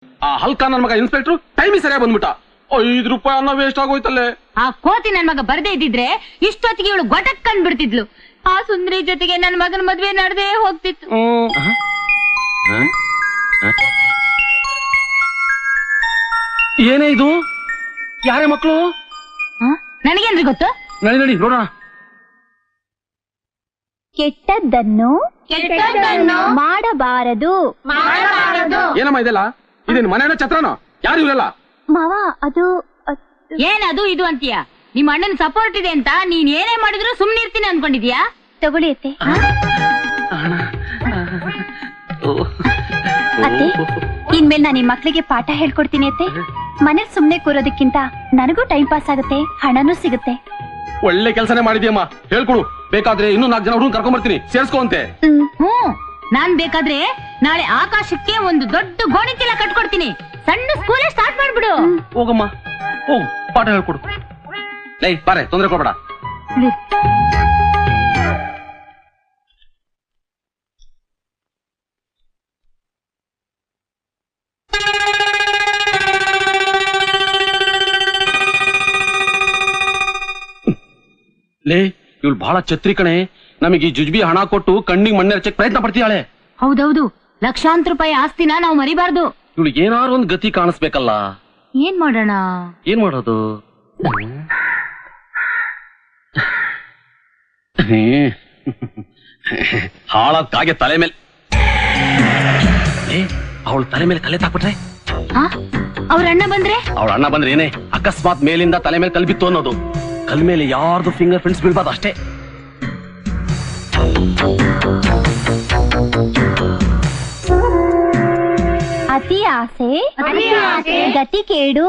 ಆ ಹಲ್ಕ ನನ್ ಮಗ ಇನ್ಸ್ಪೆಕ್ಟರ್ ಟೈಮಿಗೆ ಸರಿಯಾಗಿ ಬಂದ್ಬಿಟ್ಟ. 5 ರೂಪಾಯಿ ಅನ್ನ ವೇಸ್ಟ್ ಆಗೋಯ್ತಲ್ಲೇ. ಆ ಕೋತಿ ನನ್ ಮಗ ಬರ್ದೇ ಇದ್ದಿದ್ರೆ ಇಷ್ಟೊತ್ತಿಗೆ ಇವಳು ಗೊಟಕ್ ಕಂಡ್ ಬಿಡ್ತಿದ್ಲು. ಆ ಸುಂದರಿ ಜೊತೆಗೆ ನನ್ ಮಗನ ಮದ್ವೆ ನಡೆದೇ ಹೋಗ್ತಿತ್ತು. ಏನೇ ಇದು? ಯಾರೇ ಮಕ್ಕಳು? ನನಗೇನ್ರಿ ಗೊತ್ತು? ನಡಿ ನಡಿ ನೋಡೋಣ. ಕೆಟ್ಟದ್ದನ್ನು ಮಾಡಬಾರದು. ಏನಮ್ಮ ಇದೆಲ್ಲ? ಇದೇನು ಮನೇನ ಛತ್ರನೋ? ಯಾರು ಇವರೆಲ್ಲ? ಮಾವ ಅದು ಏನದು ಇದು ಅಂತೀಯ? ನಿಮ್ಮ ಅಣ್ಣನ ಸಪೋರ್ಟ್ ಇದೆ ಅಂತ ನೀನ್ ಏನೇ ಮಾಡಿದ್ರು ಸುಮ್ನೆ ಇರ್ತೀನಿ ಅನ್ಕೊಂಡಿದ್ಯಾ? ತಗೊಳ್ಳಿ ಅತ್ತೆ. ಅತ್ತೆ, ಇನ್ಮೇಲೆ ನಾನು ಈ ಮಕ್ಳಿಗೆ ಪಾಠ ಹೇಳ್ಕೊಡ್ತೀನಿ ಅತ್ತೆ. ಮನೇಲಿ ಸುಮ್ನೆ ಕೂರೋದಕ್ಕಿಂತ ನನಗೂ ಟೈಮ್ ಪಾಸ್ ಆಗುತ್ತೆ, ಹಣನೂ ಸಿಗುತ್ತೆ. ಒಳ್ಳೆ ಕೆಲಸನೇ ಮಾಡಿದ್ಯಮ್ಮ. ಹೇಳ್ಕೊಡು. ಬೇಕಾದ್ರೆ ಇನ್ನೂ 4 ಜನ ಹುಡುಗನ್ ಕರ್ಕೊಂಡ್ ಬರ್ತೀನಿ, ಸೇರ್ಸ್ಕೊಂತೆ. ನಾನ್ ಬೇಕಾದ್ರೆ ನಾಳೆ ಆಕಾಶಕ್ಕೆ ಒಂದು ದೊಡ್ಡ ಗೋಣಿ ಚೀಲ ಕಟ್ಕೊಡ್ತೀನಿ. ಸಣ್ಣ ಸ್ಕೂಲೇ ಸ್ಟಾರ್ಟ್ ಮಾಡ್ಬಿಡು. ಹೋಗಮ್ಮ, ಹೋಗು, ಪಾಠ ಹೇಳ್ಕೊಡು. ಲೈ ಬಾರೆ, ತೊಂದ್ರೆ ಕೊಡ್ಬೇಡ. ಲೇ, ಇವಳು ಬಹಳ ಛತ್ರಿ ಕಣೆ. ನಮಗೆ ಈ ಜುಜ್ಬಿ ಹಣ ಕೊಟ್ಟು ಕಣ್ಣಿಗೆ ಮಣ್ಣೆರಚಕ್ ಪ್ರಯತ್ನ ಪಡ್ತೀಯಾಳೆ. ಹೌದೌದು, ಲಕ್ಷಾಂತರ ರೂಪಾಯಿ ಆಸ್ತಿನ ನಾವು ಮರಿಬಾರ್ದು. ಇವಳು ಏನಾರು ಒಂದ್ ಗತಿ ಕಾಣಿಸ್ಬೇಕಲ್ಲ. ಏನ್ ಮಾಡೋಣ? ಏನ್ ಮಾಡೋದು? ಹಾಳಾದ ಕಾಗೆ ತಲೆ ಮೇಲೆ ಅವಳ ತಲೆ ಮೇಲೆ ಕಲೆ ತಾಕ್ಬಿಟ್ರೆ? ಅವ್ರ ಅಣ್ಣ ಬಂದ್ರೆ? ಅವಳ ಅಣ್ಣ ಬಂದ್ರೆ ಏನೇ, ಅಕಸ್ಮಾತ್ ಮೇಲಿಂದ ತಲೆ ಮೇಲೆ ಕಲ್ಬಿತ್ತು ಅನ್ನೋದು. ಕಲ್ ಮೇಲೆ ಯಾರ್ದು ಫಿಂಗರ್ ಪ್ರಿಂಟ್ಸ್ ಬೀಳ್ಬಾರ್ದು ಅಷ್ಟೇ. ಅತಿ ಆಸೆ ಗತಿ ಕೇಡು.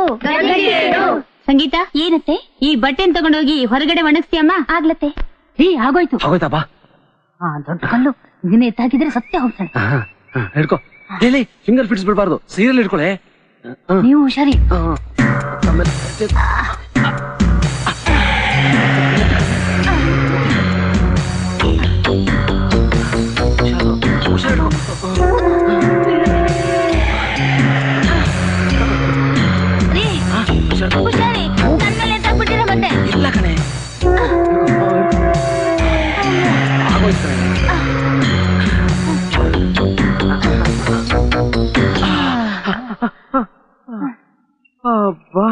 ಸಂಗೀತ, ಏನತ್ತೆ? ಈ ಬಟ್ಟೆನ್ ತಗೊಂಡೋಗಿ ಹೊರಗಡೆ ಒಣಗಿಸ್ತೀಯಮ್ಮ? ಆಗ್ಲತ್ತೆ. ಆಗೋಯ್ತು. ಆಗೋಯ್ತಾ ಬಾ. ದೊಡ್ಡ ಕಲ್ಲು ಇದನ್ನ ಎತ್ತಾಕಿದ್ರೆ ಸತ್ಯ ಹೋಗ್ತಾನೆ. ಹಿಡ್ಕೊ. ಹೇಳಿ, ಫಿಂಗರ್ ಪ್ರಿಂಟ್ಸ್ ಬಿಡ್ಬಾರ್ದು. ಸೀರಿಯಲ್ ಹಿಡ್ಕೊಳೆ. ನೀವು ಹುಷಾರಿ. ಹುಷಾರಿ, ನನ್ನ ಮೇಲೆ ಎತ್ತಾಕ್ಬಿಟ್ಟಿರ ಮತ್ತೆ. ಇಲ್ಲ ಕಣೆ, ಆಗೋಯ್ತು. ಅಬ್ಬಾ,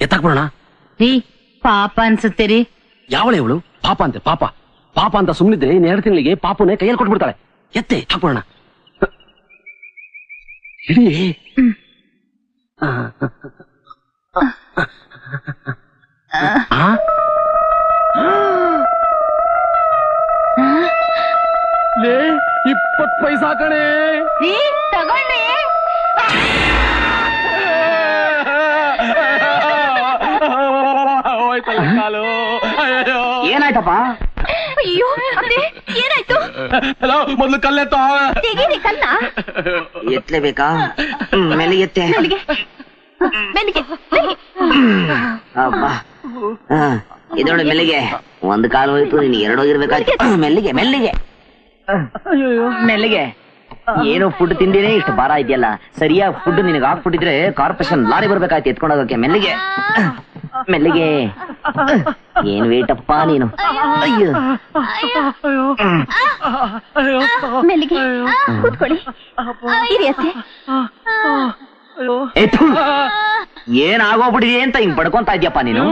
ಎತ್ತಾಕ್ಬಿಡೋಣ. ರೀ, ಪಾಪ ಅನ್ಸುತ್ತೆ ರೀ. ಯಾವಳೆ ಇವಳು? ಪಾಪ ಅಂತೆ. ಪಾಪ ಪಾಪ ಅಂತ ಸುಮ್ಮನಿದ್ರೆ 2 ತಿಂಗಳಿಗೆ ಪಾಪನೇ ಕೈಯಲ್ಲಿ ಕೊಟ್ಬಿಡ್ತಾಳೆ. ಎತ್ತೆ ಹಾಕೋಣ. ಇಡೀ ಲೇ, 20 ಪೈಸಾ ಕಣೆ. ತಗೊಂಡೆ. ಏನಾಯ್ತಪ್ಪ? ಅಯ್ಯೋ, ಏನಾಯ್ತು? ಮೊದ್ಲು ಕಲ್ಲೆತ್ತ. ತೆಗೀರಿ ಕಲ್ಲ. ಎತ್ತಲೇಬೇಕಾ? ಮೇಲೆ ಎತ್ತೆ. ಅಬ್ಬಾ, ಇದೋಡ ಮೆಲ್ಲಿಗೆ. 1 ಕಾಲು ಹೋಯ್ತು, ನೀನು 2 ಹೋಗಿರ್ಬೇಕಾಯ್ತು. ಮೆಲ್ಲಿಗೆ ಮೆಲ್ಲಿಗೆ ಮೆಲ್ಲಿಗೆ. ಏನೋ ಫುಡ್ ತಿಂದೇನೆ ಇಷ್ಟು ಭಾರ ಇದೆಯಲ್ಲ. ಸರಿಯಾಗಿ ಫುಡ್ ನಿನಗೆ ಹಾಕ್ಬಿಟ್ಟಿದ್ರೆ ಕಾರ್ಪೊರೇಷನ್ ಲಾರಿ ಬರ್ಬೇಕಾಯ್ತು ಎತ್ಕೊಂಡೋಗಕ್ಕೆ. ಮೆಲ್ಲಿಗೆ ಮೆಲ್ಲಿಗೆ. ಏನ್ ವೇಟಪ್ಪ ನೀನು. ಅಯ್ಯೋ, ಮೆಲ್ಲಿಗೆ ಕೂತ್ಕೊಳ್ಳಿ. ಇರಿಯತ್ತೆ. ಏನಾಗೋಗ್ಬಿಟ್ಟಿದೆ ಅಂತ ಹಿಂಗ್ ಪಡ್ಕೊಂತ ಇದ್ಯಪ್ಪ ನೀನು?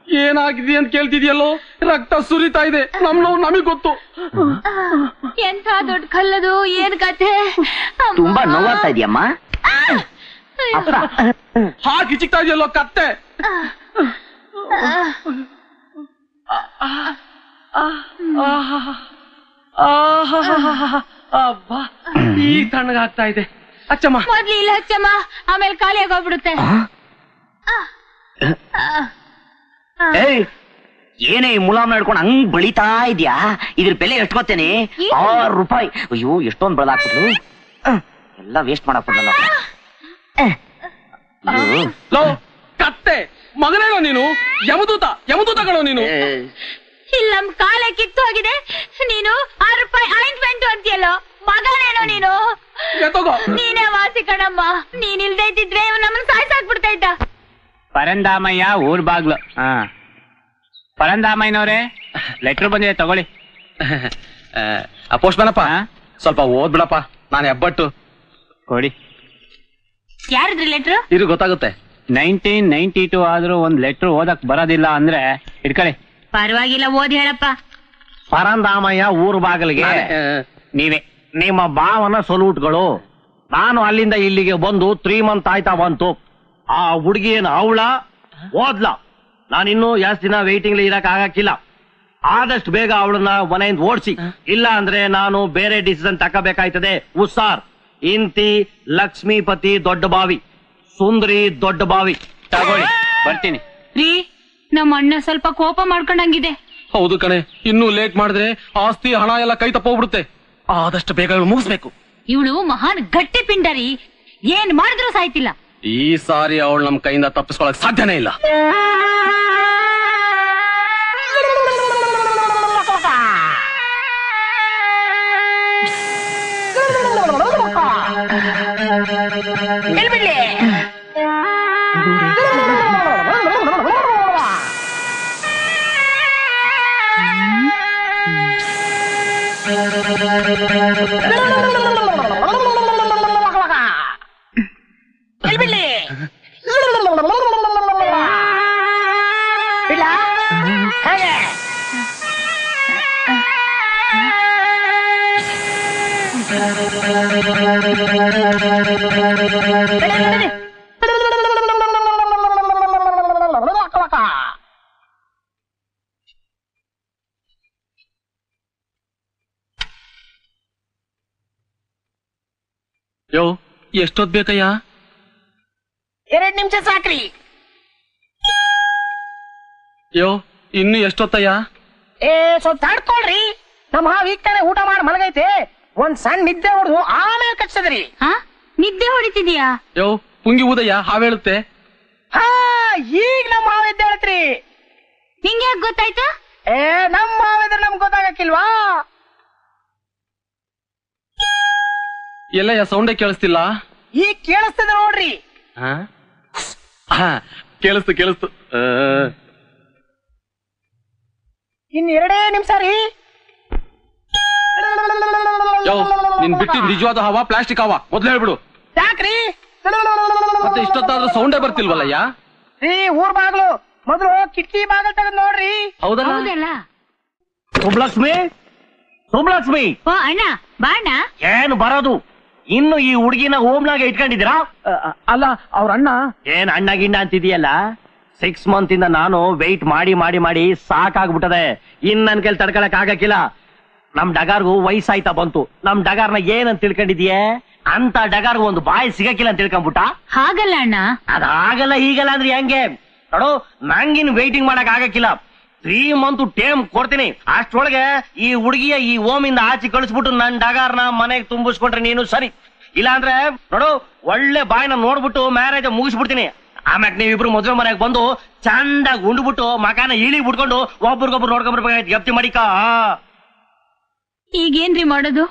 ಏನಾಗಿದೆ ಅಂತ ಕೇಳ್ತಿದ್ಯಲ್ಲೋ? ರಕ್ತ ಸುರಿತಾ ಇದೆ. ನಮಗ್ ಗೊತ್ತು. ಎಂಥ ದೊಡ್ಡ ಕಲ್ಲದು, ಏನ್ ಕತೆ? ತುಂಬಾ ನೋವಾಗ್ತಾ ಇದೆಯಮ್ಮ. ಹಾಕಿ ಚಿಕ್ತಾ ಇದೆಯಲ್ಲೋ ಕತ್ತೆ. ಅಬ್ಬಾ, ಈ ತಣ್ಣಗಾಗ್ತಾ ಇದೆ. ಅಚ್ಚಮ್ಮ, ಮೊದ್ಲು ಇಲ್ಲ ಹಚ್ಚಮ್ಮ, ಆಮೇಲೆ ಖಾಲಿ ಆಗೋಗ್ಬಿಡುತ್ತೆ. ಏನೇ ಮುಲಾಮ್ ನಡ್ಕೊಂಡು ಹಂಗ್ ಬಳಿತಾ ಇದ್ಯಾ? ಇದ್ರ ಬೆಲೆ ಎಷ್ಟು ಗೊತ್ತೇನೆ? 6 ರೂಪಾಯಿ. ಅಯ್ಯೋ, ಎಷ್ಟೊಂದು ಬೆಳೆದಾಕ್ಬಿಟ್ರು. ಎಲ್ಲ ವೇಸ್ಟ್ ಮಾಡಾಕ್ಬಿಡಲ್ಲ. ಕತ್ತೆ ಮಗನೇನೋ ನೀನು? ಯಮದೂತ ಯಮದೂತಗಳೋ ನೀನು? ಇಲ್ಲಿ ನಮ್ ಕಾಲೇ ಕಿತ್ತು ಹೋಗಿದೆ. ನೀನು 6 ರೂಪಾಯಿ ಆಯಿಂಟ್ಮೆಂಟ್ ಅಂತೀಯಲ್ಲೋ ಮಗನೇನೋ ನೀನು. ನೀನೇ ವಾಸಿ ಕಣಮ್ಮ. ನೀನ್ ಇಲ್ದೇ ಇದ್ದಿದ್ರೆ ಇವ್ ನಮ್ಮನ್ನ ಸಾಯ್ಸಾಕ್ಬಿಡ್ತಾ ಇದ್ದ. ಪರಂದಾಮಯ್ಯ ಊರ್ ಬಾಗ್ಲು. ಪರಂದಾಮಯ್ಯನವ್ರೆ ಲೆಟ್ರ್ ಬಂದಿದೆ ತಗೊಳ್ಳಿ. ಪೋಸ್ಟ್ಮನಪ್ಪ ಸ್ವಲ್ಪ ಓದ್ಬಿಡಪ್ಪ, ನಾನು ಹೆಬ್ಬಟ್ಟು. ಕೊಡಿ. ಯಾರಿದ್ರಿ ಲೆಟ್ರು? ಇದು ಗೊತ್ತಾಗುತ್ತೆ. 1992 ಆದ್ರೂ ಒಂದ್ ಲೆಟ್ರ್ ಓದಕ್ ಬರೋದಿಲ್ಲ ಅಂದ್ರೆ ಇಟ್ಕೊಳ್ಳಿ. ಪರವಾಗಿಲ್ಲ, ಓದಿ ಹೇಳಪ್ಪ. ಪರಂದಾಮಯ್ಯ ಊರು ಬಾಗಿಲಿಗೆ ನೀವೇ ನಿಮ್ಮ ಭಾವನ ಸೊಲ್ಯೂಟ್ಗಳು. ನಾನು ಅಲ್ಲಿಂದ ಇಲ್ಲಿಗೆ ಬಂದು 3 ಮಂತ್ ಆಯ್ತಾ ಬಂತು. ಆ ಹುಡುಗಿ ಏನು ಅವಳ ಓದ್ಲ? ನಾನಿನ್ನೂ ಜಾಸ್ತಿ ದಿನ ವೇಟಿಂಗ್ ಇರಕ್ ಆಗಕ್ಕಿಲ್ಲ. ಆದಷ್ಟು ಬೇಗ ಅವಳನ್ನ ಮನೆಯಿಂದ ಓಡಿಸಿ, ಇಲ್ಲ ಅಂದ್ರೆ ನಾನು ಬೇರೆ ಡಿಸಿಷನ್ ತಗೋಬೇಕಾಯ್ತದೆ. ಉಸ್ಸಾರ್ ಇಂತಿ ಲಕ್ಷ್ಮೀಪತಿ ದೊಡ್ಡ ಬಾವಿ, ಸುಂದರಿ ದೊಡ್ಡ ಬಾವಿ. ತಗೊಳ್ಳಿ, ಬರ್ತೀನಿ. ರೀ, ನಮ್ಮ ಅಣ್ಣ ಸ್ವಲ್ಪ ಕೋಪ ಮಾಡ್ಕೊಂಡಂಗಿದೆ. ಹೌದು ಕಣೆ, ಇನ್ನೂ ಲೇಟ್ ಮಾಡಿದ್ರೆ ಆಸ್ತಿ ಹಣ ಎಲ್ಲ ಕೈ ತಪ್ಪೋಗ್ಬಿಡುತ್ತೆ. ಆದಷ್ಟು ಬೇಗ ಇವ್ಳು ಮುಗಿಸ್ಬೇಕು. ಇವಳು ಮಹಾನ್ ಗಟ್ಟಿ ಪಿಂಡರಿ, ಏನ್ ಮಾಡಿದ್ರು ಸಾಯ್ತಿಲ್ಲ. ಈ ಸಾರಿ ಅವಳು ನಮ್ ಕೈಯಿಂದ ತಪ್ಪಿಸ್ಕೊಳಕ್ ಸಾಧ್ಯನೇ ಇಲ್ಲ. ಯೋ, ಎಷ್ಟೊತ್ ಬೇಕಯ್ಯ? 2 ನಿಮಿಷ ಸಾಕ್ರಿ. ಯೋ, ಇನ್ನು ಎಷ್ಟೊತ್ತಯ್ಯ? ಸ್ವಲ್ಪ ತಡ್ಕೊಳ್ರಿ. ನಮ್ಮ ಈಗ ತಾನೆ ಊಟ ಮಾಡಿ ಮಲಗೈತೆ. ಒಂದ್ ಸಣ್ಣ ನಿದ್ದೆ ಹೊಡೆದು ಆಮೇಲೆ ಕಚ್ಚದ್ರಿ. ನಿದ್ದೆ ಹೊಡಿತಿದ್ಯಾ? ಯೋ, ಪುಂಗಿ ಊದಯ್ಯ, ಹಾವೇಳುತ್ತೆ. ಈಗ ನಮ್ಮ ಹಾವು ಎದ್ದೆ ಹೇಳ್ತ್ರಿ. ನಿಂಗೆ ಯಾಕೆ ಗೊತ್ತಾಯ್ತು? ನಮ್ಮ ಹಾವಿದ್ರೆ ನಮ್ಗೆ ಗೊತ್ತಾಗಕ್ಕಿಲ್ವಾ? ಎಲ್ಲಯ್ಯ, ಸೌಂಡೇ ಕೇಳಿಸ್ತಿಲ್ಲ. ಈಗ ಕೇಳಿಸ್ತದೆ ನೋಡ್ರಿ. ಕೇಳಿಸ್ತು. ಇನ್ 2 ನಿಮಿಷ ರೀ. ಯೋ, ನಿನ್ ಬಿಟ್ಟಿದ್ ನಿಜವಾದ ಹವಾ ಪ್ಲಾಸ್ಟಿಕ್ ಹವಾ ಮೊದ್ಲು ಹೇಳ್ಬಿಡು. ಯಾಕ್ರಿ? ಮತ್ತೆ ಇಷ್ಟೊತ್ತಾದ್ರೂ ಸೌಂಡೇ ಬರ್ತಿಲ್ವಲ್ಲಯ್ಯ? ರೀ, ಊರ್ ಬಾಗ್ಲು ಮೊದಲು ಕಿಟಕಿ ಬಾಗಲ್ ತೆಗೆದು ನೋಡ್ರಿ. ಹೌದಲ್ಲ? ಸುಬ್ಲಕ್ಷ್ಮಿ, ಓ ಅಣ್ಣ, ಬಾಣ. ಏನು ಬರೋದು? ಇನ್ನು ಈ ಹುಡುಗಿನ ಹೋಮ್ನಾಗ ಇಟ್ಕೊಂಡಿದ್ದೀರಾ? ಅಲ್ಲ, ಅವ್ರ ಅಣ್ಣ. ಏನ್ ಅಣ್ಣ ಗಿಣ್ಣ ಅಂತಿದೀಯಲ್ಲ? 6 ಮಂತ್ ಇಂದ ನಾನು ವೆಯ್ಟ್ ಮಾಡಿ ಸಾಕಾಗ್ಬಿಟ್ಟದೆ. ಇನ್ ನನ್ ಕೈಲಿ ತಡ್ಕೊಳಕ್ ಆಗಕ್ಕಿಲ್ಲ. ನಮ್ ಡಗಾರ್ಗೂ ವಯಸ್ಸಾಯ್ತಾ ಬಂತು. ನಮ್ ಡಗಾರ್ನ ಏನಂತ ತಿಳ್ಕೊಂಡಿದೀಯ? ಅಂತ ಡಗಾರ್ಗೂ ಒಂದು ಬಾಯಿ ಸಿಗಕ್ಕಿಲ್ಲ ಅಂತ ತಿಳ್ಕೊಂಡ್ಬಿಟ್ಟ. ಹಾಗಲ್ಲ ಅಣ್ಣ. ಅದಾಗಲ್ಲ ಹೀಗಲ್ಲ ಅಂದ್ರೆ ಹೆಂಗೆ ನೋಡು, ನಂಗಿನ್ ವೇಟಿಂಗ್ ಮಾಡಕ್ ಆಗಕ್ಕಿಲ್ಲ. 3 ಮಂತ್ ಟೇಮ್ ಕೊಡ್ತೀನಿ. ಅಷ್ಟೊಳಗೆ ಈ ಹುಡುಗಿಯ ಈ ಓಮಿಂದ ಆಚೆ ಕಳಿಸ್ಬಿಟ್ಟು ನನ್ ಡಗಾರ್ನ ಮನೆಗೆ ತುಂಬಿಸ್ಕೊಂಡ್ರೆ ನೀನು ಸರಿ. ಇಲ್ಲ ಅಂದ್ರೆ ನೋಡು, ಒಳ್ಳೆ ಬಾಯಿನ ನೋಡ್ಬಿಟ್ಟು ಮ್ಯಾರೇಜ್ ಮುಗಿಸ್ಬಿಡ್ತೀನಿ. ಆಮ್ಯಾಗ ನೀವಿಬ್ರು ಮದುವೆ ಮನೆಗೆ ಬಂದು ಚಂದಾಗಿ ಉಂಡ್ಬಿಟ್ಟು ಮಕಾನ ಇಳಿ ಬಿಟ್ಕೊಂಡು ಒಬ್ರಿಗೊಬ್ರು ನೋಡ್ಕೊಂಡ್ಬರ್ಬೇಕಾಯ್ತು. ಜಪ್ತಿ ಮಾಡಿಕ. ಈಗೇನ್ರಿ ಮಾಡೋದು?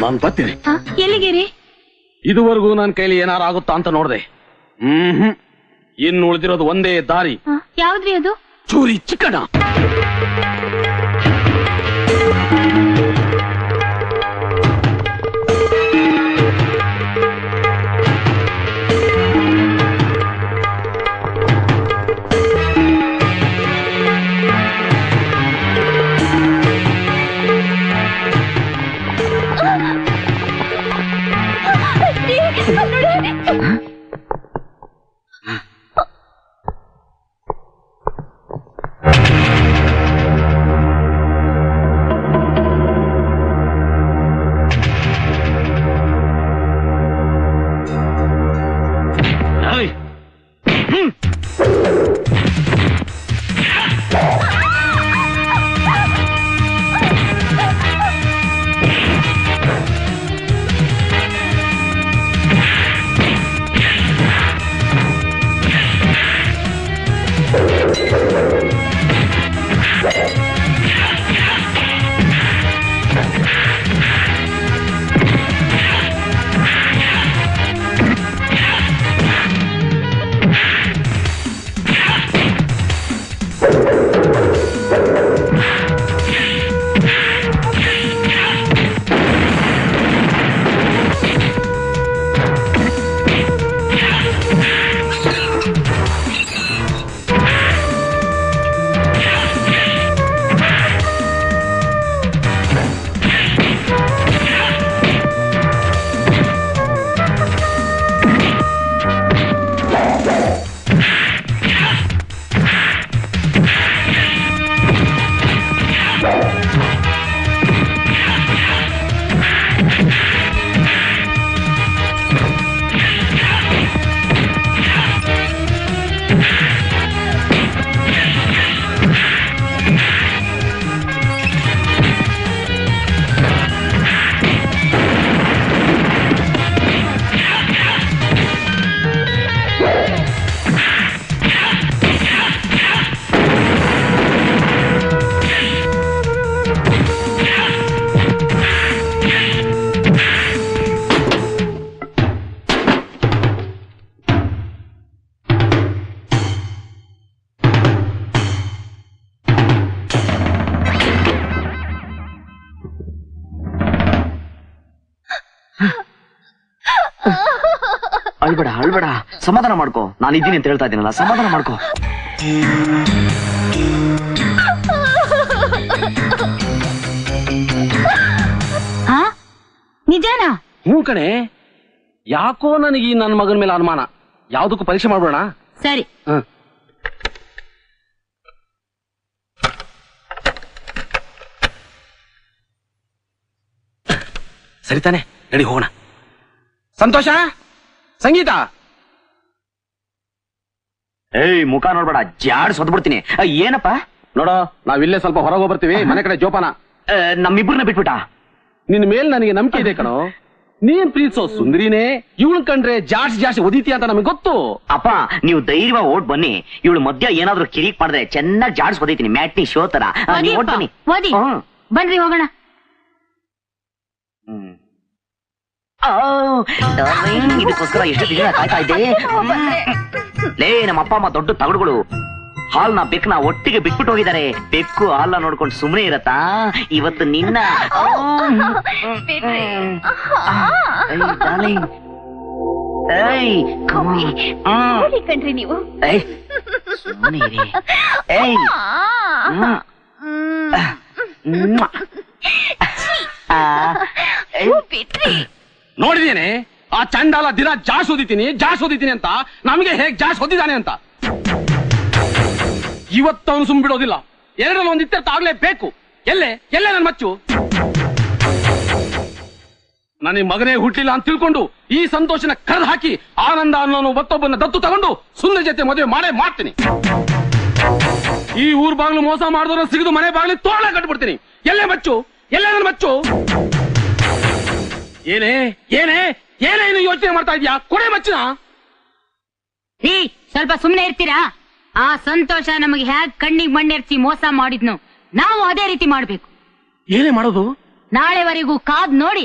ನಾನ್ ಬರ್ತೀನಿ. ಎಲ್ಲಿಗೆರಿ? ಇದುವರೆಗೂ ನನ್ ಕೈಲಿ ಏನಾರು ಆಗುತ್ತಾ ಅಂತ ನೋಡ್ದೆ. ಇನ್ನು ಉಳಿದಿರೋದು ಒಂದೇ ದಾರಿ. ಯಾವ್ದ್ರಿ ಅದು? ಚೂರಿ ಚಿಕ್ಕಣ. ಅಳ್ಬೇಡ ಸಮಾಧಾನ ಮಾಡ್ಕೋ. ನಾನು ಇದ್ದೀನಿ ಅಂತ ಹೇಳ್ತಾ ಇದ್ದೀನಲ್ಲ, ಸಮಾಧಾನ ಮಾಡ್ಕೋ. ಹಾ ನಿಜಾನಾ? ಹ್ಞೂ ಕಣೆ, ಯಾಕೋ ನನಗೆ ನನ್ನ ಮಗನ ಮೇಲೆ ಅನುಮಾನ. ಯಾವ್ದಕ್ಕೂ ಪರೀಕ್ಷೆ ಮಾಡ್ಬೇಡ. ಸರಿ. ಸರಿ ತಾನೆ, ನಡಿ ಹೋಗೋಣ. ಸಂತೋಷ, ಸಂಗೀತ. ಏಯ್, ಮುಖ ನೋಡ್ಬೇಡ, ಜಾಡ್ ಸೊದ್ಬಿಡ್ತೀನಿ. ಏನಪ್ಪ? ನೋಡೋ, ನಾವಿಲ್ಲೇ ಸ್ವಲ್ಪ ಹೊರಗೆ ಬರ್ತೀವಿ, ಮನೆ ಕಡೆ ಜೋಪಾನ. ನಮ್ಮಿಬ್ಬರನ್ನ ಬಿಟ್ಬಿಟ್ಟ. ನಿನ್ ಮೇಲ್ ನನಗೆ ನಂಬಿಕೆ ಇದೆ ಕಣೋ. ನೀನ್ ಪ್ರೀತಿಸೋ ಸುಂದರಿನೇ ಇವಳು ಕಂಡ್ರೆ ಜಾಸ್ತಿ ಒದಿತಿ ಅಂತ ನಮಗೆ ಗೊತ್ತು. ಅಪ್ಪ, ನೀವು ಧೈರ್ಯ ಓಟ್ ಬನ್ನಿ. ಇವಳು ಮಧ್ಯ ಏನಾದ್ರೂ ಕಿರಿಕ್ ಮಾಡಿದ್ರೆ ಚೆನ್ನಾಗಿ ಜಾಡ್ಸ್ ಒದಿತೀನಿ, ಮ್ಯಾಟ್ನಿ ಶೋ ತರ. ಓಟ್ ಬನ್ನಿ. ಓದಿ ಬನ್ರಿ ಹೋಗೋಣ. ಇದಕ್ಕೋಸ್ಕರ ಎಷ್ಟು ದಿನ ಕಾಯ್ತಾ ಇದ್ದೆ. ಲೇ, ನಮ್ಮ ಅಪ್ಪ ಅಮ್ಮ ದೊಡ್ಡ ತಗಡುಗಳು. ಹಾಲ್ನ ಬೆಕ್ಕನ ಒಟ್ಟಿಗೆ ಬಿಟ್ಬಿಟ್ಟು ಹೋಗಿದ್ದಾರೆ. ಬೆಕ್ಕು ಹಾಲ್ನ ನೋಡ್ಕೊಂಡು ಸುಮ್ಮನೆ ಇರತ್ತಾ? ಇವತ್ತು ನಿನ್ನ ಕಣ್ರಿ ನೀವು. ಸುಮ್ಮನೆ ಇರಿ. ಏಯ್, ನೋಡಿದೇನೆ ಆ ಚಂಡಾಲ ದಿನ ಜಾಸ್ ಓದಿತೀನಿ ಅಂತ ನಮಗೆ ಹೇಗ್ ಜಾಸ್ ಓದಿದ್ದಾನೆ ಅಂತ. ಇವತ್ತು ಅವನು ಸುಮ್ ಬಿಡೋದಿಲ್ಲ. ಎರಡರಲ್ಲಿ ಒಂದು ಇತ್ಯರ್ಥ ಆಗ್ಲೇಬೇಕು. ಎಲ್ಲೇ ನನ್ನ ಮಚ್ಚು? ನನಗೆ ಮಗನೇ ಹುಟ್ಟಿಲ್ಲ ಅಂತ ತಿಳ್ಕೊಂಡು ಈ ಸಂತೋಷನ ಕರೆದು ಹಾಕಿ ಆನಂದ ಅನ್ನೋನು ಮತ್ತೊಬ್ಬನ ದತ್ತು ತಗೊಂಡು ಸುಂದರ ಜೊತೆ ಮದುವೆ ಮಾಡೇ ಮಾಡ್ತೀನಿ. ಈ ಊರ್ ಬಾಗ್ಲು ಮೋಸ ಮಾಡಿದವ್ರ ಸಿಗದು ಮನೆ ಬಾಗ್ಲಿ ತೋಳ ಕಟ್ಬಿಡ್ತೀನಿ. ಎಲ್ಲೇ ನನ್ನ ಮಚ್ಚು? ಏನೇ ಇನ್ನು ಯೋಚನೆ ಮಾಡ್ತಾ ಇದ್ಯಾ? ಕೊಡೆ ಮಚ್ಚನ. ಸ್ವಲ್ಪ ಸುಮ್ನೆ ಇರ್ತೀರಾ? ಆ ಸಂತೋಷ ನಮಗೆ ಹ್ಯಾಗ್ ಕಣ್ಣಿಗೆ ಮಣ್ಣೆರ್ಚಿ ಮೋಸ ಮಾಡಿದ್ನು, ನಾವು ಅದೇ ರೀತಿ ಮಾಡ್ಬೇಕು. ಏನೇ ಮಾಡೋದು? ನಾಳೆವರೆಗೂ ಕಾದ್ ನೋಡಿ